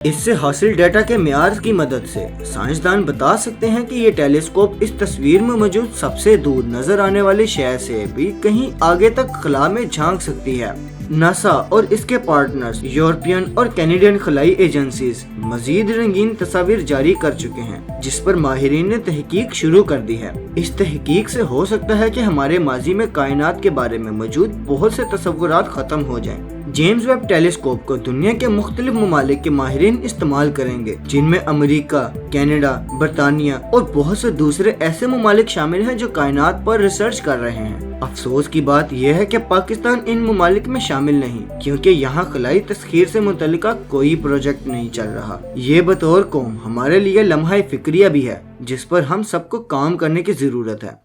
इससे हासिल डेटा के मियार की मदद से साइंसदान बता सकते हैं कि ये टेलीस्कोप इस तस्वीर में मौजूद सबसे दूर नजर आने वाली शय से भी कहीं आगे तक खला में झांक सकती है। नासा और इसके पार्टनर्स यूरोपियन और कैनेडियन खलाई एजेंसीज मजीद रंगीन तस्वीर जारी कर चुके हैं, जिस पर माहिरीन ने तहकीक शुरू कर दी है। इस तहकीक से हो सकता है कि हमारे माजी में कायनात के बारे में मौजूद बहुत से तस्वुरात खत्म हो जाएं। जेम्स वेब टेलीस्कोप को दुनिया के मुख्तलिफ ममालिक के माहिरीन इस्तेमाल करेंगे, जिनमें अमेरिका, कनाडा, बरतानिया और बहुत से दूसरे ऐसे ममालिक शामिल हैं जो कायनात पर रिसर्च कर रहे हैं। अफसोस की बात यह है कि पाकिस्तान इन ममालिक में शामिल नहीं, क्योंकि यहाँ खलाई तस्खीर से मुतल्लिका कोई प्रोजेक्ट नहीं चल रहा। ये बतौर कौम हमारे लिए लम्हा फिक्रिया भी है, जिस पर हम सबको काम करने की जरूरत है।